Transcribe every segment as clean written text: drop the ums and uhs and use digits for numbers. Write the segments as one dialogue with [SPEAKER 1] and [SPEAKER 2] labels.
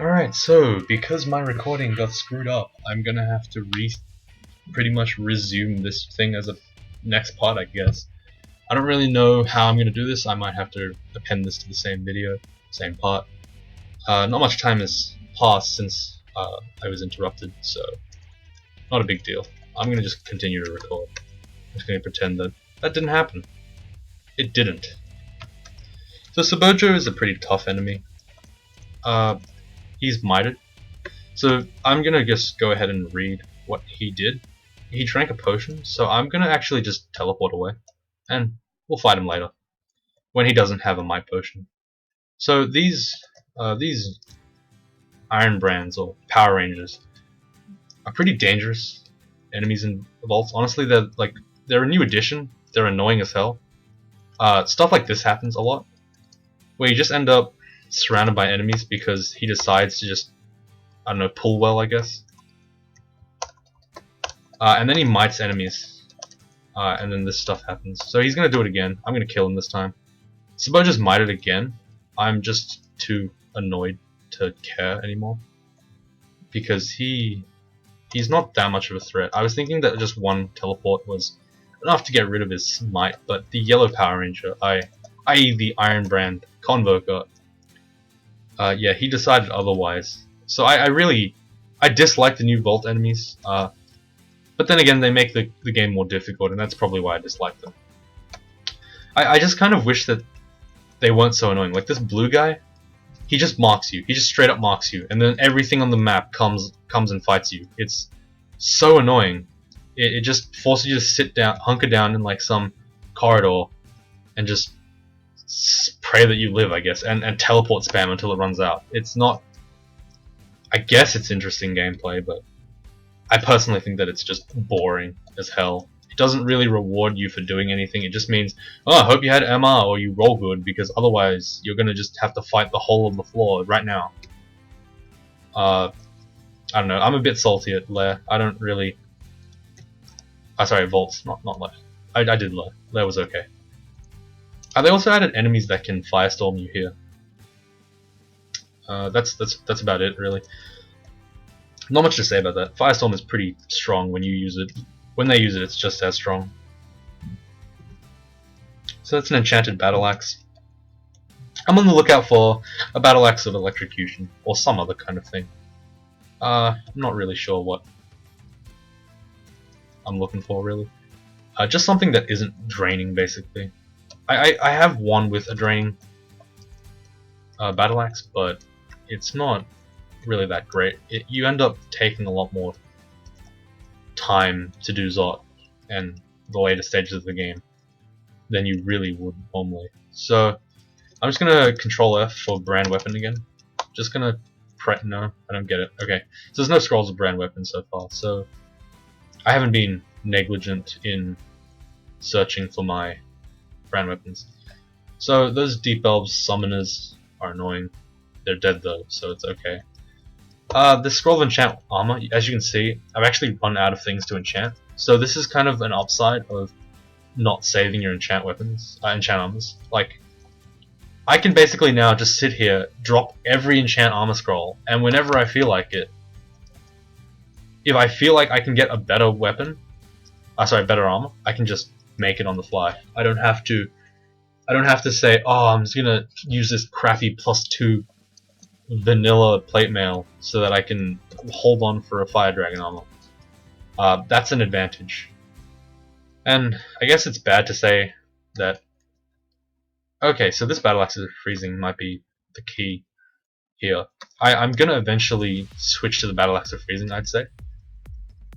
[SPEAKER 1] Alright, so because my recording got screwed up, I'm gonna have to pretty much resume this thing as a next part, I guess. I don't really know how I'm gonna do this. I might have to append this to the same video, same part. Not much time has passed since I was interrupted, so not a big deal. I'm gonna just continue to record. I'm just gonna pretend that that didn't happen. It didn't. So Sabojo is a pretty tough enemy. He's mited. So I'm gonna just go ahead and read what he did. He drank a potion, so I'm gonna actually just teleport away, and we'll fight him later when he doesn't have a might potion. So these Iron Brands or Power Rangers are pretty dangerous enemies in vaults. Honestly, they're a new addition. They're annoying as hell. Stuff like this happens a lot, where you just end up surrounded by enemies because he decides to just, I don't know, pull well, I guess. And then he mites enemies, and then this stuff happens. So he's gonna do it again. I'm gonna kill him this time. Sabo just mited again. I'm just too annoyed to care anymore because he's not that much of a threat. I was thinking that just one teleport was enough to get rid of his might, but the yellow Power Ranger, i.e. the Iron Brand Convoker, yeah, he decided otherwise. So I dislike the new Vault enemies, but then again, they make the game more difficult, and that's probably why I dislike them. I just kind of wish that they weren't so annoying. Like this blue guy, he just mocks you. He just straight up mocks you, and then everything on the map comes and fights you. It's so annoying. It just forces you to sit down, hunker down in like some corridor, and just pray that you live, I guess, and teleport spam until it runs out. It's not... I guess it's interesting gameplay, but I personally think that it's just boring as hell. It doesn't really reward you for doing anything. It just means, oh, I hope you had MR or you roll good, because otherwise you're gonna just have to fight the whole of the floor right now. I don't know, I'm a bit salty at Lair. I don't really... sorry, Vaults, not Lair. I did Lair. Lair was okay. They also added enemies that can firestorm you here. That's about it, really. Not much to say about that. Firestorm is pretty strong when you use it. When they use it, it's just as strong. So that's an enchanted battle axe. I'm on the lookout for a battle axe of electrocution or some other kind of thing. I'm not really sure what I'm looking for, really. Just something that isn't draining, basically. I have one with a draining battle axe, but it's not really that great. You end up taking a lot more time to do Zot and the later stages of the game than you really would normally. So I'm just gonna Control F for brand weapon again. Just gonna no, I don't get it. Okay, so there's no scrolls of brand weapon so far, so I haven't been negligent in searching for my brand weapons. So those Deep Elves summoners are annoying. They're dead though, so it's okay. The scroll of enchant armor, as you can see, I've actually run out of things to enchant. So this is kind of an upside of not saving your enchant weapons, enchant armors. Like, I can basically now just sit here, drop every enchant armor scroll, and whenever I feel like it, if I feel like I can get a better weapon, better armor, I can just make it on the fly. I don't have to say, oh, I'm just gonna use this crappy +2 vanilla plate mail so that I can hold on for a fire dragon armor. That's an advantage. And I guess it's bad to say that. Okay, so this battle axe of freezing might be the key here. I'm gonna eventually switch to the battle axe of freezing, I'd say,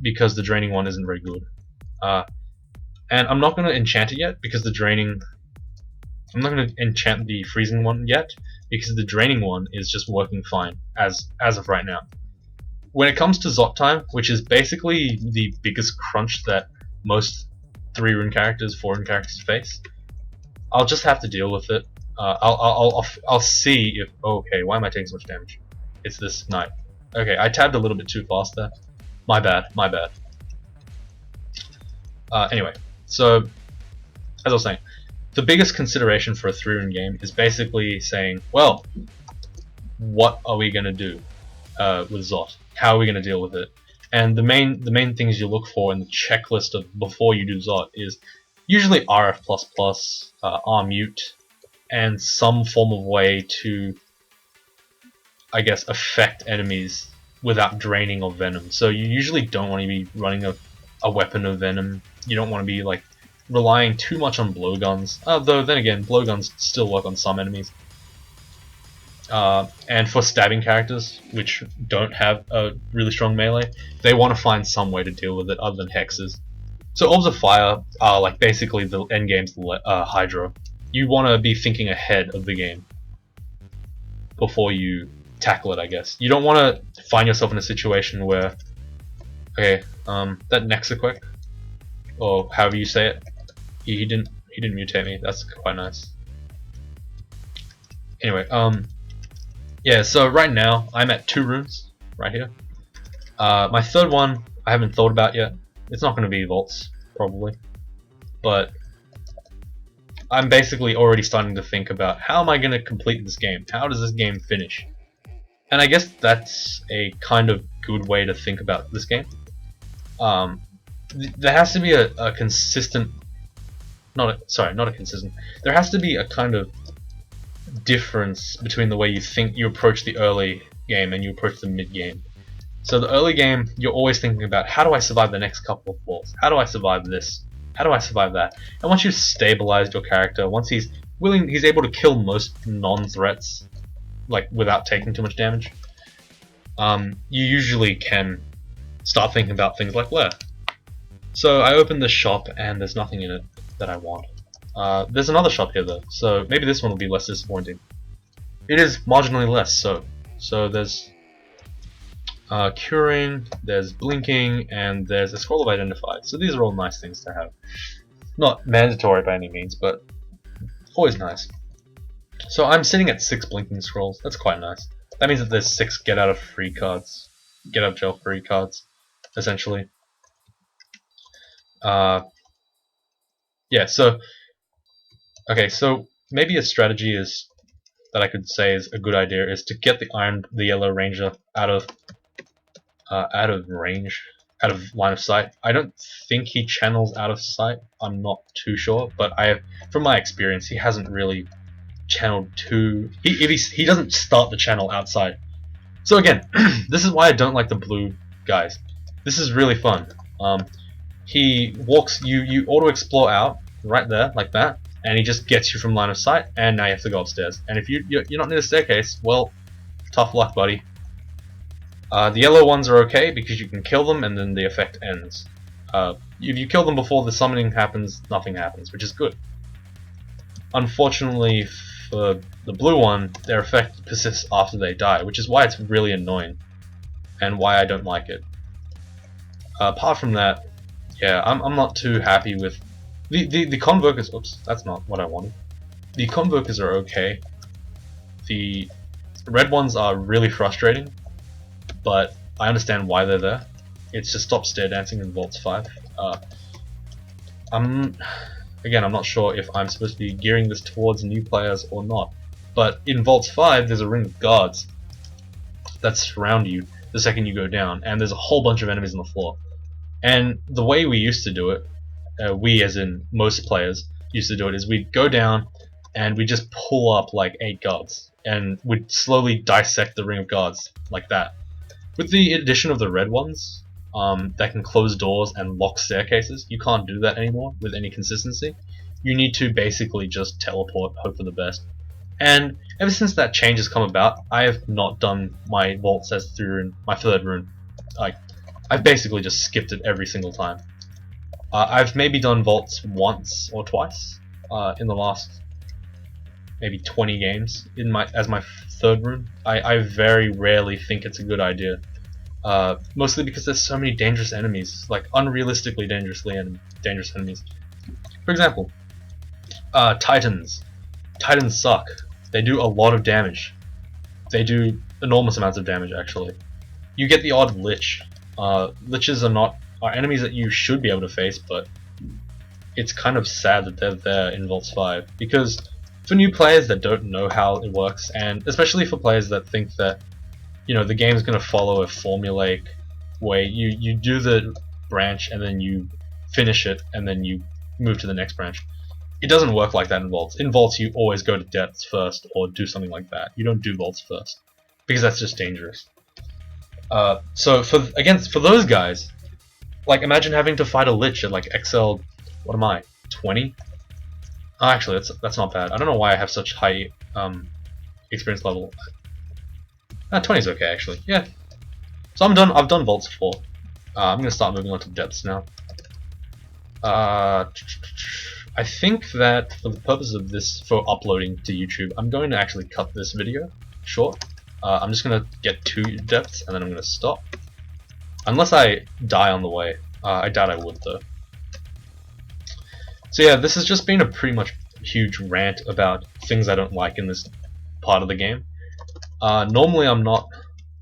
[SPEAKER 1] because the draining one isn't very good. And I'm not gonna enchant it yet because I'm not going to enchant the freezing one yet, because the draining one is just working fine, as of right now. When it comes to Zot time, which is basically the biggest crunch that most 3-rune characters, 4-rune characters face, I'll just have to deal with it. I'll see if... Oh, okay, why am I taking so much damage? It's this knight. Okay, I tabbed a little bit too fast there. My bad. Anyway, so, as I was saying, the biggest consideration for a 3-rune game is basically saying, well, what are we going to do? with Zot. How are we going to deal with it? And the main things you look for in the checklist of before you do Zot is usually RF++, R-mute, and some form of way to, I guess, affect enemies without draining or venom. So you usually don't want to be running a weapon of venom. You don't want to be like relying too much on blowguns. Though then again, blowguns still work on some enemies. And for stabbing characters, which don't have a really strong melee, they want to find some way to deal with it other than hexes. So Orbs of Fire are like basically the endgame's Hydra. You want to be thinking ahead of the game before you tackle it, I guess. You don't want to find yourself in a situation where, okay, that Nexaquake, or however you say it, he didn't mutate me. That's quite nice. Anyway, yeah. So right now I'm at 2 runes right here. My third one I haven't thought about yet. It's not going to be vaults probably, but I'm basically already starting to think about how am I going to complete this game? How does this game finish? And I guess that's a kind of good way to think about this game. There has to be a consistent, not a consistent. There has to be a kind of difference between the way you approach the early game and you approach the mid game. So the early game, you're always thinking about how do I survive the next couple of falls? How do I survive this? How do I survive that? And once you've stabilized your character, once he's able to kill most non-threats, like without taking too much damage, you usually can start thinking about things like Lair. So I opened this shop and there's nothing in it that I want. There's another shop here though, so maybe this one will be less disappointing. It is marginally less, so there's curing, there's blinking, and there's a scroll of identified. So these are all nice things to have. Not mandatory by any means, but always nice. So I'm sitting at 6 blinking scrolls. That's quite nice. That means that there's 6 get out of jail free cards, essentially. Yeah. So okay. So maybe a strategy is that I could say is a good idea is to get the yellow ranger out of range, out of line of sight. I don't think he channels out of sight. I'm not too sure, but from my experience, he hasn't really channeled too. He doesn't start the channel outside. So again, this is why I don't like the blue guys. This is really fun. He walks. You auto explore out right there like that, and he just gets you from line of sight. And now you have to go upstairs. And if you're not near the staircase, well, tough luck, buddy. The yellow ones are okay because you can kill them and then the effect ends. If you kill them before the summoning happens, nothing happens, which is good. Unfortunately for the blue one, their effect persists after they die, which is why it's really annoying and why I don't like it. Apart from that, yeah, I'm not too happy with the convokers. Oops, that's not what I wanted. The convokers are okay. The red ones are really frustrating, but I understand why they're there. It's to stop stair dancing in Vaults 5. I'm not sure if I'm supposed to be gearing this towards new players or not, but in Vaults 5 there's a ring of guards that surround you the second you go down, and there's a whole bunch of enemies on the floor. And the way we used to do it, we as in most players used to do it, is we'd go down and we'd just pull up like 8 guards, and we'd slowly dissect the ring of guards like that. With the addition of the red ones, that can close doors and lock staircases, you can't do that anymore with any consistency. You need to basically just teleport, hope for the best. And ever since that change has come about, I have not done my vaults as through my third rune. I've basically just skipped it every single time. I've maybe done vaults once or twice in the last maybe 20 games as my third rune. I very rarely think it's a good idea. Mostly because there's so many dangerous enemies, like unrealistically dangerous enemies. For example, Titans. Titans suck. They do a lot of damage. They do enormous amounts of damage, actually. You get the odd Lich. Liches are enemies that you should be able to face, but it's kind of sad that they're there in Vaults 5, because for new players that don't know how it works, and especially for players that think that you know, the game's going to follow a formulaic way. You do the branch and then you finish it and then you move to the next branch. It doesn't work like that in vaults. In vaults, you always go to depths first or do something like that. You don't do vaults first because that's just dangerous. So for those guys, like imagine having to fight a lich at like XL, what am I, 20? Oh, actually, that's not bad. I don't know why I have such high experience level. 20 is okay actually. Yeah. So I'm done. I've done vaults before. I'm gonna start moving on to depths now. I think that for the purpose of this, for uploading to YouTube, I'm going to actually cut this video short. I'm just going to get 2 depths and then I'm going to stop. Unless I die on the way. I doubt I would though. So yeah, this has just been a pretty much huge rant about things I don't like in this part of the game. Normally I'm not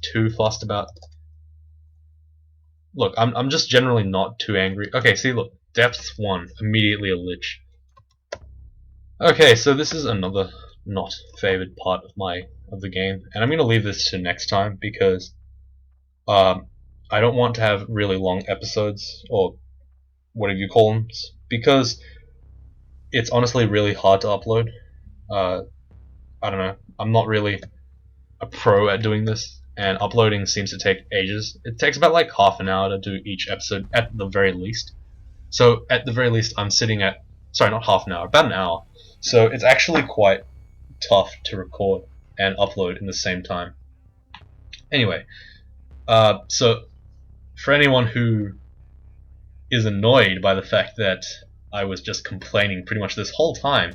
[SPEAKER 1] too fussed about... Look, I'm just generally not too angry. Okay, see look. Depth 1, immediately a lich. Okay, so this is another not favored part of the game, and I'm gonna leave this to next time because I don't want to have really long episodes or whatever you call them, because it's honestly really hard to upload. I don't know. I'm not really a pro at doing this, and uploading seems to take ages. It takes about like half an hour to do each episode at the very least. So at the very least, I'm sitting at, sorry, not half an hour, about an hour. So it's actually quite tough to record and upload in the same time. Anyway, so for anyone who is annoyed by the fact that I was just complaining pretty much this whole time,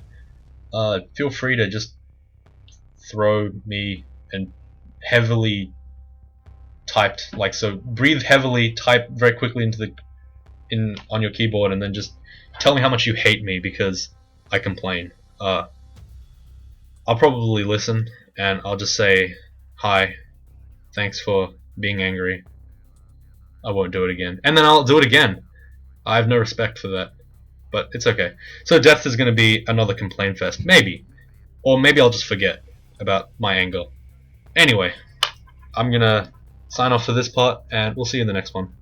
[SPEAKER 1] feel free to just throw me and heavily typed, like so, breathe heavily, type very quickly into the on your keyboard, and then just tell me how much you hate me because I complain. I'll probably listen, and I'll just say, hi, thanks for being angry. I won't do it again. And then I'll do it again. I have no respect for that. But it's okay. So death is going to be another complain fest. Maybe. Or maybe I'll just forget about my anger. Anyway, I'm going to sign off for this part, and we'll see you in the next one.